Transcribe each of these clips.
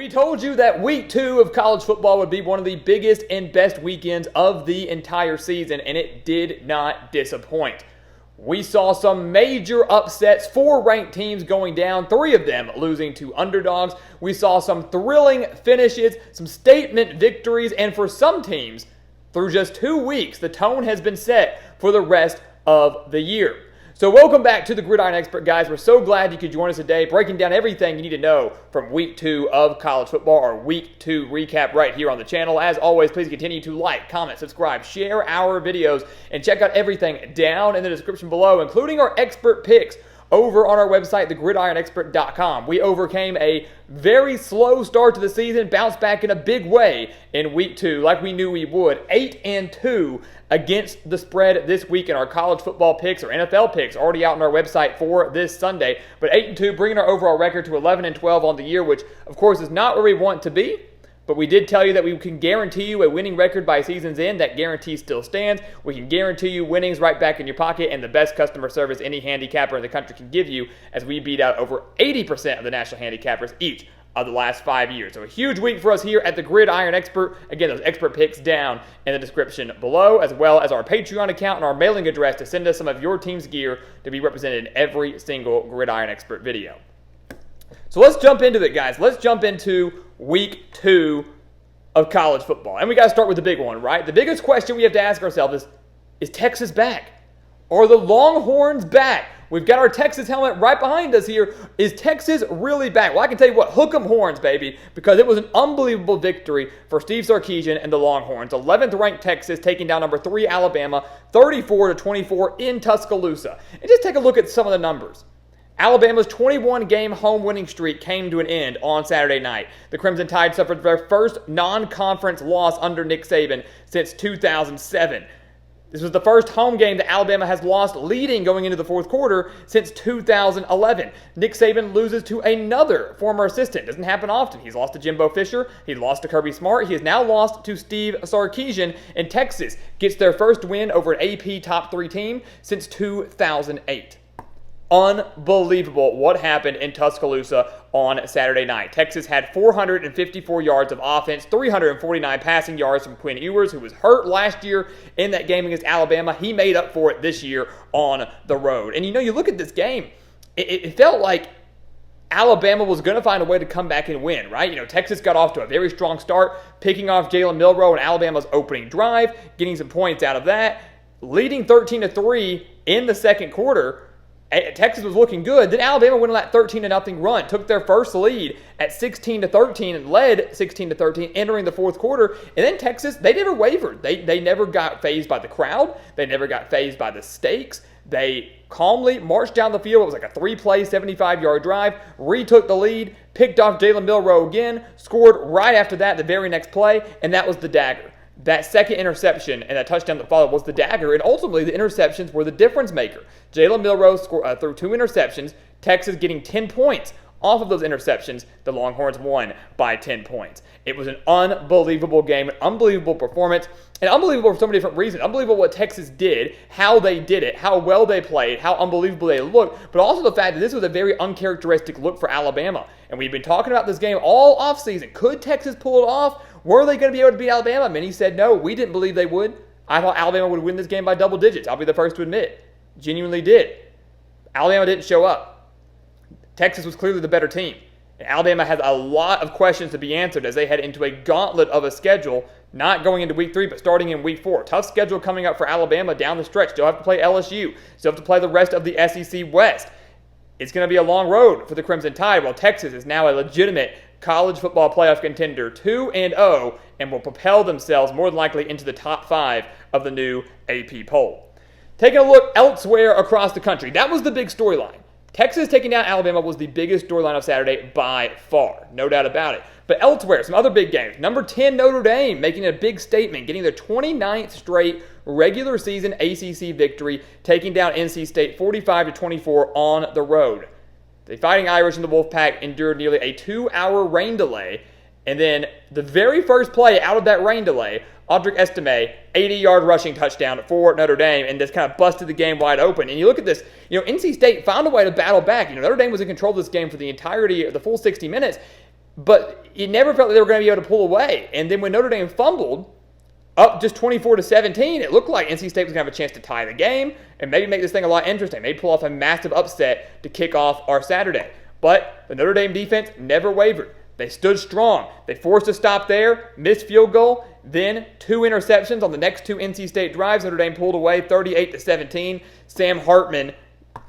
We told you that week 2 of college football would be one of the biggest and best weekends of the entire season, and it did not disappoint. We saw some major upsets, 4 ranked teams going down, 3 of them losing to underdogs. We saw some thrilling finishes, some statement victories, and for some teams, through just 2 weeks, the tone has been set for the rest of the year. So welcome back to the Gridiron Expert, guys. We're so glad you could join us today, breaking down everything you need to know from week 2 of college football, our week 2 recap right here on the channel. As always, please continue to like, comment, subscribe, share our videos, and check out everything down in the description below, including our expert picks over on our website, thegridironexpert.com. We overcame a very slow start to the season, bounced back in a big way in week 2, like we knew we would. 8-2 against the spread this week in our college football picks, or NFL picks, already out on our website for this Sunday. But 8-2, bringing our overall record to 11-12 on the year, which, of course, is not where we want to be. But we did tell you that we can guarantee you a winning record by season's end. That guarantee still stands. We can guarantee you winnings right back in your pocket and the best customer service any handicapper in the country can give you, as we beat out over 80% of the national handicappers each of the last 5 years. So a huge week for us here at the Gridiron Expert. Again, those expert picks down in the description below, as well as our Patreon account and our mailing address to send us some of your team's gear to be represented in every single Gridiron Expert video. So let's jump into it, guys. Let's jump into week 2 of college football. And we got to start with the big one, right? The biggest question we have to ask ourselves is Texas back? Are the Longhorns back? We've got our Texas helmet right behind us here. Is Texas really back? Well, I can tell you what, hook 'em horns, baby, because it was an unbelievable victory for Steve Sarkisian and the Longhorns. 11th ranked Texas taking down number 3 Alabama, 34-24 in Tuscaloosa. And just take a look at some of the numbers. Alabama's 21-game home winning streak came to an end on Saturday night. The Crimson Tide suffered their first non-conference loss under Nick Saban since 2007. This was the first home game that Alabama has lost leading going into the fourth quarter since 2011. Nick Saban loses to another former assistant. Doesn't happen often. He's lost to Jimbo Fisher. He lost to Kirby Smart. He has now lost to Steve Sarkisian. And Texas gets their first win over an AP top 3 team since 2008. Unbelievable what happened in Tuscaloosa on Saturday night. Texas had 454 yards of offense, 349 passing yards from Quinn Ewers, who was hurt last year in that game against Alabama. He made up for it this year on the road. And you look at this game, it felt like Alabama was going to find a way to come back and win, right? Texas got off to a very strong start, picking off Jalen Milroe in Alabama's opening drive, getting some points out of that, leading 13-3 in the second quarter. Texas was looking good. Then Alabama went on that 13-0 run, took their first lead at 16-13 and led 16-13 entering the fourth quarter. And then Texas, they never wavered. They never got fazed by the crowd. They never got fazed by the stakes. They calmly marched down the field. It was like a 3-play, 75-yard drive, retook the lead, picked off Jalen Milroe again, scored right after that the very next play, and that was the dagger. That second interception and that touchdown that followed was the dagger, and ultimately the interceptions were the difference maker. Jalen Milroe threw 2 interceptions, Texas getting 10 points off of those interceptions. The Longhorns won by 10 points. It was an unbelievable game, an unbelievable performance, and unbelievable for so many different reasons. Unbelievable what Texas did, how they did it, how well they played, how unbelievable they looked, but also the fact that this was a very uncharacteristic look for Alabama. And we've been talking about this game all offseason. Could Texas pull it off? Were they going to be able to beat Alabama? Many said no. We didn't believe they would. I thought Alabama would win this game by double digits. I'll be the first to admit. Genuinely did. Alabama didn't show up. Texas was clearly the better team. And Alabama has a lot of questions to be answered as they head into a gauntlet of a schedule, not going into week 3, but starting in week 4. Tough schedule coming up for Alabama down the stretch. Still have to play LSU. Still have to play the rest of the SEC West. It's going to be a long road for the Crimson Tide, while Texas is now a legitimate college football playoff contender, 2-0, and will propel themselves more than likely into the top 5 of the new AP poll. Taking a look elsewhere across the country, that was the big storyline. Texas taking down Alabama was the biggest storyline of Saturday by far, no doubt about it. But elsewhere, some other big games. Number 10, Notre Dame, making a big statement, getting their 29th straight regular season ACC victory, taking down NC State 45-24 on the road. The Fighting Irish and the Wolfpack endured nearly a 2-hour rain delay, and then the very first play out of that rain delay, Audric Estime, 80-yard rushing touchdown for Notre Dame, and this kind of busted the game wide open. And you look at this, NC State found a way to battle back. Notre Dame was in control of this game for the entirety of the full 60 minutes. but you never felt that they were going to be able to pull away. And then when Notre Dame fumbled, up just 24-17, it looked like NC State was going to have a chance to tie the game and maybe make this thing a lot interesting. Maybe pull off a massive upset to kick off our Saturday. But the Notre Dame defense never wavered. They stood strong. They forced a stop there, missed field goal, then 2 interceptions on the next 2 NC State drives. Notre Dame pulled away 38-17. Sam Hartman,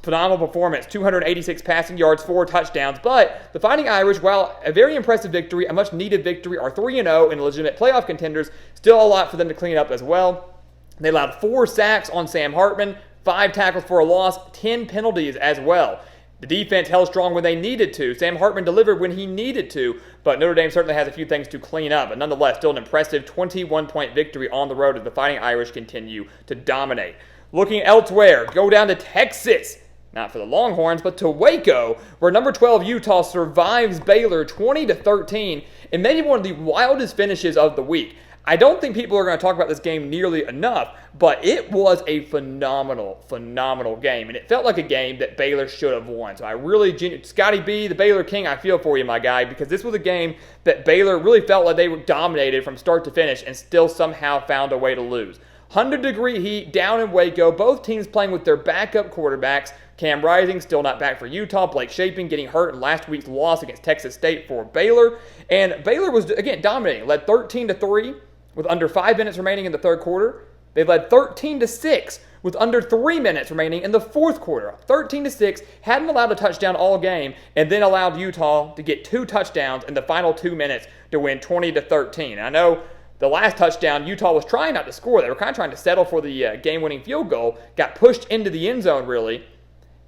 phenomenal performance, 286 passing yards, 4 touchdowns. But the Fighting Irish, while a very impressive victory, a much-needed victory, are 3-0 and legitimate playoff contenders. Still a lot for them to clean up as well. They allowed 4 sacks on Sam Hartman, 5 tackles for a loss, 10 penalties as well. The defense held strong when they needed to. Sam Hartman delivered when he needed to, but Notre Dame certainly has a few things to clean up. But nonetheless, still an impressive 21-point victory on the road as the Fighting Irish continue to dominate. Looking elsewhere, go down to Texas. Not for the Longhorns, but to Waco, where number 12 Utah survives Baylor 20-13 in maybe one of the wildest finishes of the week. I don't think people are going to talk about this game nearly enough, but it was a phenomenal, phenomenal game. And it felt like a game that Baylor should have won. So I really, Scotty B, the Baylor King, I feel for you, my guy, because this was a game that Baylor really felt like they were dominated from start to finish and still somehow found a way to lose. 100-degree heat down in Waco, both teams playing with their backup quarterbacks. Cam Rising still not back for Utah. Blake Shapen getting hurt in last week's loss against Texas State for Baylor. And Baylor was, again, dominating. Led 13-3 with under 5 minutes remaining in the third quarter. They led 13-6 with under 3 minutes remaining in the fourth quarter. 13-6, hadn't allowed a touchdown all game, and then allowed Utah to get 2 touchdowns in the final 2 minutes to win 20-13. I know the last touchdown, Utah was trying not to score. They were kind of trying to settle for the game-winning field goal. Got pushed into the end zone, really.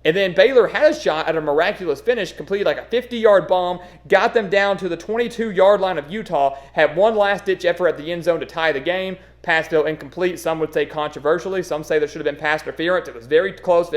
And then Baylor had a shot at a miraculous finish, completed like a 50-yard bomb, got them down to the 22-yard line of Utah, had one last-ditch effort at the end zone to tie the game. Pass fell incomplete. Some would say controversially. Some say there should have been pass interference. It was very close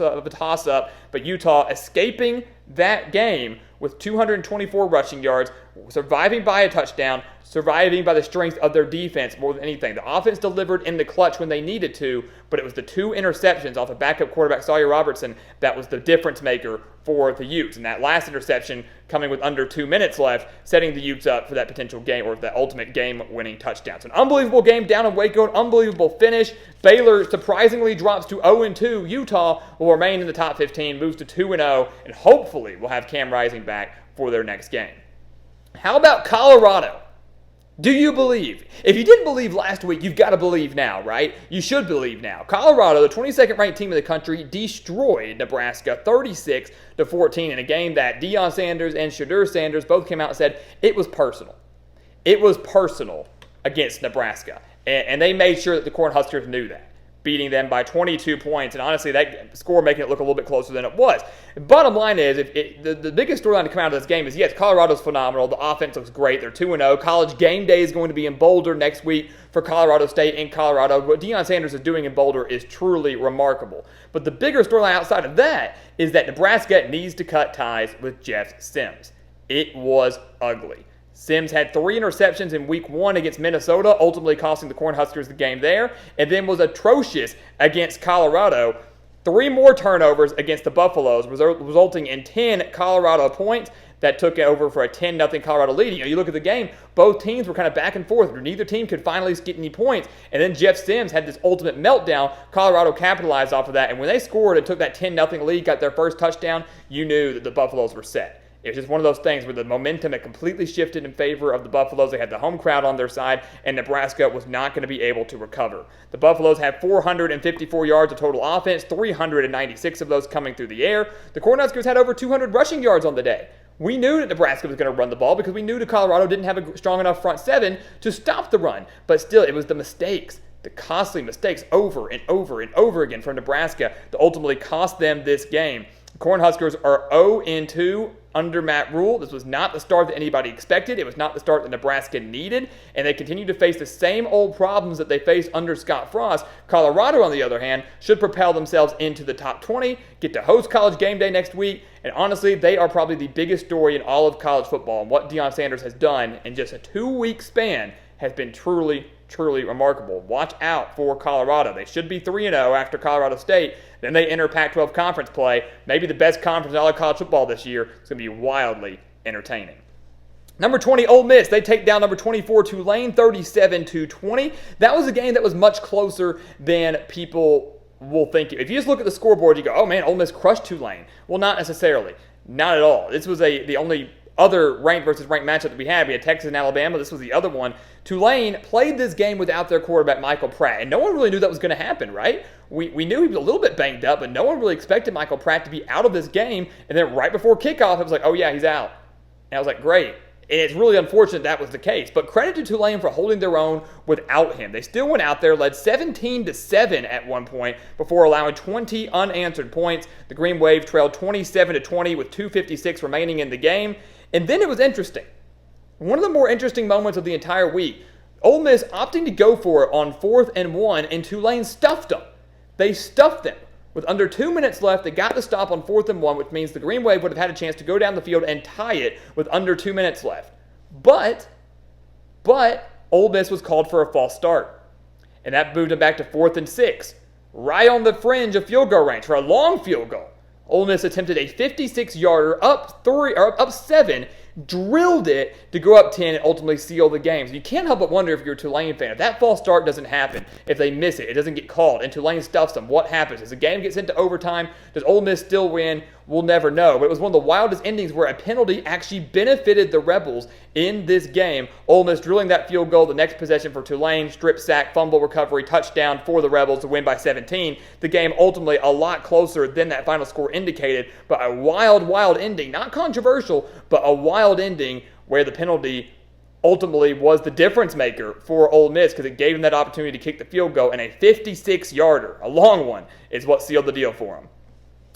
of a toss-up. But Utah escaping that game with 224 rushing yards, surviving by a touchdown, surviving by the strength of their defense more than anything. The offense delivered in the clutch when they needed to, but it was the 2 interceptions off of backup quarterback Sawyer Robertson that was the difference maker for the Utes. And that last interception coming with under 2 minutes left, setting the Utes up for that potential game or that ultimate game-winning touchdown. So an unbelievable game down in Waco, an unbelievable finish. Baylor surprisingly drops to 0-2. Utah will remain in the top 15, moves to 2-0, and hopefully will have Cam Rising back for their next game. How about Colorado? Do you believe? If you didn't believe last week, you've got to believe now, right? You should believe now. Colorado, the 22nd ranked team in the country, destroyed Nebraska 36-14 in a game that Deion Sanders and Shedeur Sanders both came out and said it was personal. It was personal against Nebraska. And they made sure that the Cornhuskers knew that, beating them by 22 points. And honestly, that score making it look a little bit closer than it was. Bottom line is, the biggest storyline to come out of this game is, yes, Colorado's phenomenal. The offense looks great. They're 2-0. College game day is going to be in Boulder next week for Colorado State in Colorado. What Deion Sanders is doing in Boulder is truly remarkable. But the bigger storyline outside of that is that Nebraska needs to cut ties with Jeff Sims. It was ugly. Sims had 3 interceptions in week 1 against Minnesota, ultimately costing the Cornhuskers the game there, and then was atrocious against Colorado. 3 more turnovers against the Buffaloes, resulting in 10 Colorado points that took over for a 10-0 Colorado lead. You look at the game, both teams were kind of back and forth. Neither team could finally get any points, and then Jeff Sims had this ultimate meltdown. Colorado capitalized off of that, and when they scored and took that 10-0 lead, got their first touchdown, you knew that the Buffaloes were set. It was just one of those things where the momentum had completely shifted in favor of the Buffaloes. They had the home crowd on their side, and Nebraska was not going to be able to recover. The Buffaloes had 454 yards of total offense, 396 of those coming through the air. The Cornhuskers had over 200 rushing yards on the day. We knew that Nebraska was going to run the ball because we knew that Colorado didn't have a strong enough front seven to stop the run. But still, it was the mistakes, the costly mistakes over and over and over again from Nebraska that ultimately cost them this game. The Cornhuskers are 0-2 under Matt Rule. This was not the start that anybody expected. It was not the start that Nebraska needed, and they continue to face the same old problems that they faced under Scott Frost. Colorado, on the other hand, should propel themselves into the top 20, get to host College game day next week, and honestly, they are probably the biggest story in all of college football, and what Deion Sanders has done in just a 2-week span has been truly remarkable. Watch out for Colorado. They should be 3-0 after Colorado State. Then they enter Pac-12 conference play, maybe the best conference in all of college football this year. It's going to be wildly entertaining. Number 20, Ole Miss. They take down number 24, Tulane, 37-20. That was a game that was much closer than people will think. If you just look at the scoreboard, you go, oh man, Ole Miss crushed Tulane. Well, not necessarily. Not at all. This was the only other ranked versus ranked matchup that we had. We had Texas and Alabama. This was the other one. Tulane played this game without their quarterback, Michael Pratt, and no one really knew that was going to happen, right? We knew he was a little bit banged up, but no one really expected Michael Pratt to be out of this game. And then right before kickoff, it was like, oh yeah, he's out. And I was like, great. And it's really unfortunate that was the case. But credit to Tulane for holding their own without him. They still went out there, led 17-7 at one point before allowing 20 unanswered points. The Green Wave trailed 27-20 with 2:56 remaining in the game. And then it was interesting. One of the more interesting moments of the entire week, Ole Miss opting to go for it on 4th and 1, and Tulane stuffed them. They stuffed them. With under 2 minutes left, they got the stop on 4th and 1, which means the Green Wave would have had a chance to go down the field and tie it with under 2 minutes left. But Ole Miss was called for a false start. And that moved them back to 4th and 6, right on the fringe of field goal range for a long field goal. Ole Miss attempted a 56-yarder up 7, drilled it to go up 10 and ultimately seal the game. So you can't help but wonder if you're a Tulane fan, if that false start doesn't happen, if they miss it, it doesn't get called, and Tulane stuffs them, what happens? As the game gets into overtime, does Ole Miss still win? We'll never know. But it was one of the wildest endings where a penalty actually benefited the Rebels in this game. Ole Miss drilling that field goal, the next possession for Tulane, strip sack, fumble recovery, touchdown for the Rebels to win by 17. The game ultimately a lot closer than that final score indicated, but a wild ending. Not controversial, but a wild ending where the penalty ultimately was the difference maker for Ole Miss because it gave them that opportunity to kick the field goal, and a 56-yarder, a long one, is what sealed the deal for them.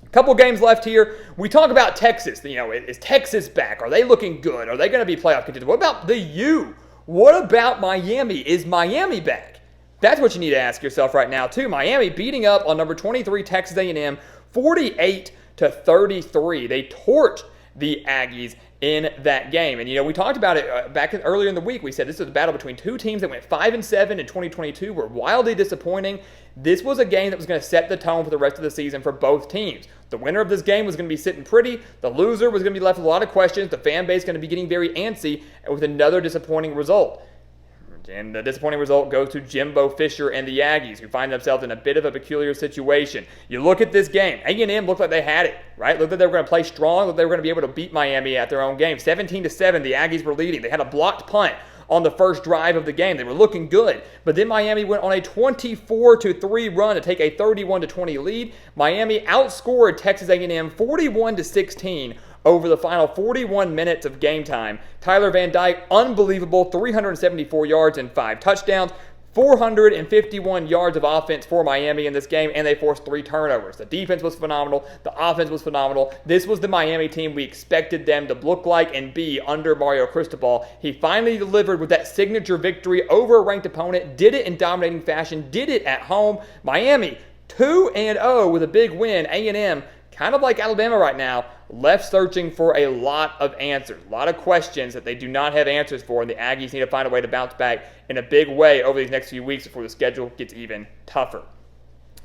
A couple games left here. We talk about Texas. Is Texas back? Are they looking good? Are they going to be playoff contenders? What about the U? What about Miami? Is Miami back? That's what you need to ask yourself right now, too. Miami beating up on number 23 Texas A&M 48-33. They torched the Aggies in that game. And, we talked about it earlier in the week. We said this was a battle between two teams that went 5-7 in 2022, were wildly disappointing. This was a game that was going to set the tone for the rest of the season for both teams. The winner of this game was going to be sitting pretty. The loser was going to be left with a lot of questions. The fan base going to be getting very antsy with another disappointing result. And the disappointing result goes to Jimbo Fisher and the Aggies, who find themselves in a bit of a peculiar situation. You look at this game. A&M looked like they had it, right? Looked like they were going to play strong. Looked like they were going to be able to beat Miami at their own game. 17-7, the Aggies were leading. They had a blocked punt on the first drive of the game. They were looking good. But then Miami went on a 24-3 run to take a 31-20 lead. Miami outscored Texas A&M 41-16 over the final 41 minutes of game time. Tyler Van Dyke, unbelievable, 374 yards and 5 touchdowns, 451 yards of offense for Miami in this game, and they forced 3 turnovers. The defense was phenomenal. The offense was phenomenal. This was the Miami team we expected them to look like and be under Mario Cristobal. He finally delivered with that signature victory over a ranked opponent, did it in dominating fashion, did it at home. Miami 2-0 with a big win. A&M, kind of like Alabama right now, left searching for a lot of answers, a lot of questions that they do not have answers for, and the Aggies need to find a way to bounce back in a big way over these next few weeks before the schedule gets even tougher.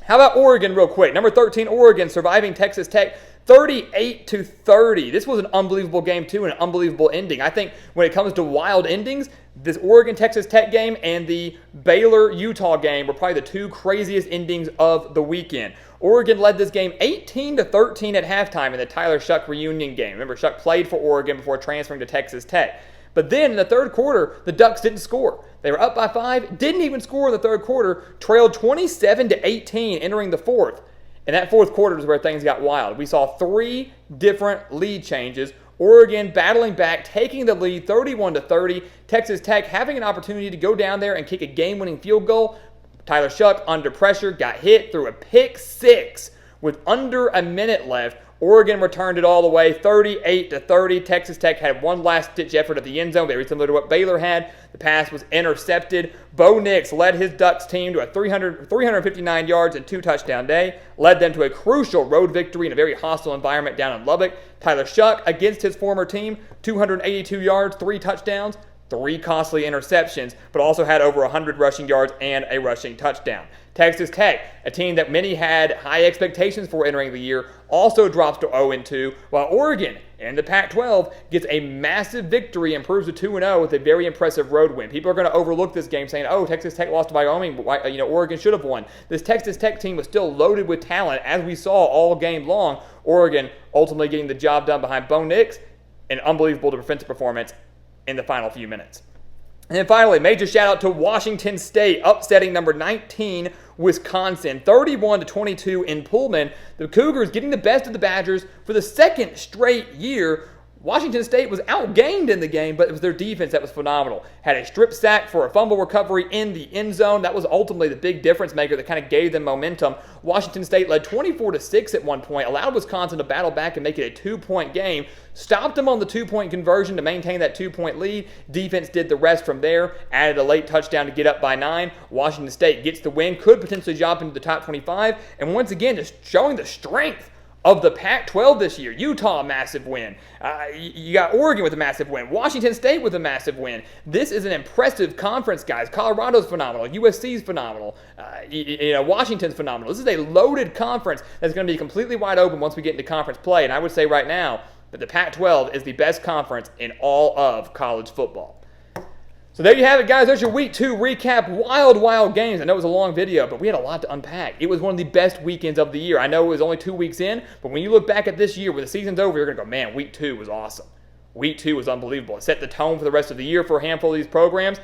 How about Oregon real quick? Number 13, Oregon, surviving Texas Tech 38-30. This was an unbelievable game, too, and an unbelievable ending. I think when it comes to wild endings, this Oregon-Texas Tech game and the Baylor-Utah game were probably the two craziest endings of the weekend. Oregon led this game 18-13 at halftime in the Tyler Shuck reunion game. Remember, Shuck played for Oregon before transferring to Texas Tech. But then in the third quarter, the Ducks didn't score. They were up by 5, didn't even score in the third quarter, trailed 27-18 entering the fourth. And that fourth quarter is where things got wild. We saw 3 different lead changes. Oregon battling back, taking the lead 31-30. Texas Tech having an opportunity to go down there and kick a game-winning field goal. Tyler Shuck, under pressure, got hit, threw a pick 6 with under a minute left. Oregon returned it all the way, 38-30. Texas Tech had one last-ditch effort at the end zone, very similar to what Baylor had. The pass was intercepted. Bo Nix led his Ducks team to a 359 yards and 2 touchdown day, led them to a crucial road victory in a very hostile environment down in Lubbock. Tyler Shuck, against his former team, 282 yards, 3 touchdowns, 3 costly interceptions, but also had over 100 rushing yards and a rushing touchdown. Texas Tech, a team that many had high expectations for entering the year, also drops to 0-2, while Oregon in the Pac-12 gets a massive victory, improves to 2-0 with a very impressive road win. People are going to overlook this game saying, oh, Texas Tech lost to Wyoming, but Oregon should have won. This Texas Tech team was still loaded with talent, as we saw all game long. Oregon ultimately getting the job done behind Bo Nix, an unbelievable defensive performance in the final few minutes. And then finally, major shout out to Washington State, upsetting number 19 Wisconsin, 31-22 in Pullman. The Cougars getting the best of the Badgers for the second straight year. Washington State was outgained in the game, but it was their defense that was phenomenal. Had a strip sack for a fumble recovery in the end zone. That was ultimately the big difference maker that kind of gave them momentum. Washington State led 24-6 at one point, allowed Wisconsin to battle back and make it a 2-point game. Stopped them on the 2-point conversion to maintain that 2-point lead. Defense did the rest from there. Added a late touchdown to get up by 9. Washington State gets the win, could potentially jump into the top 25. And once again, just showing the strength of the Pac-12 this year. Utah, a massive win. You got Oregon with a massive win. Washington State with a massive win. This is an impressive conference, guys. Colorado's phenomenal. USC's phenomenal. Washington's phenomenal. This is a loaded conference that's going to be completely wide open once we get into conference play. And I would say right now that the Pac-12 is the best conference in all of college football. So there you have it, guys. There's your Week 2 recap. Wild games. I know it was a long video, but we had a lot to unpack. It was one of the best weekends of the year. I know it was only 2 weeks in, but when you look back at this year, when the season's over, you're going to go, man, Week 2 was awesome. Week 2 was unbelievable. It set the tone for the rest of the year for a handful of these programs.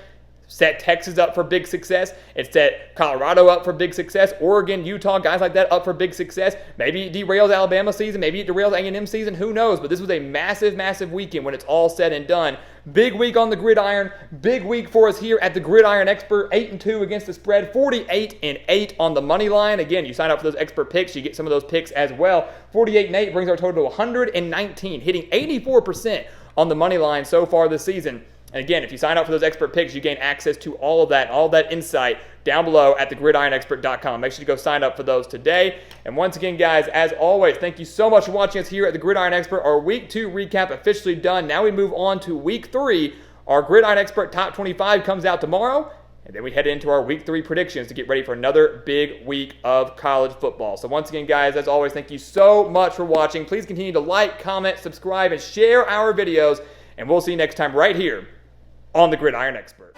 Set Texas up for big success. It set Colorado up for big success. Oregon, Utah, guys like that up for big success. Maybe it derails Alabama season. Maybe it derails A&M season. Who knows? But this was a massive weekend when it's all said and done. Big week on the gridiron. Big week for us here at the Gridiron Expert. 8-2 against the spread. 48-8 on the money line. Again, you sign up for those expert picks. You get some of those picks as well. 48-8 brings our total to 119, hitting 84% on the money line so far this season. And again, if you sign up for those expert picks, you gain access to all of that insight down below at thegridironexpert.com. Make sure to go sign up for those today. And once again, guys, as always, thank you so much for watching us here at the Gridiron Expert. Our Week 2 recap officially done. Now we move on to Week 3. Our Gridiron Expert Top 25 comes out tomorrow. And then we head into our Week 3 predictions to get ready for another big week of college football. So once again, guys, as always, thank you so much for watching. Please continue to like, comment, subscribe, and share our videos. And we'll see you next time right here on the Gridiron Expert.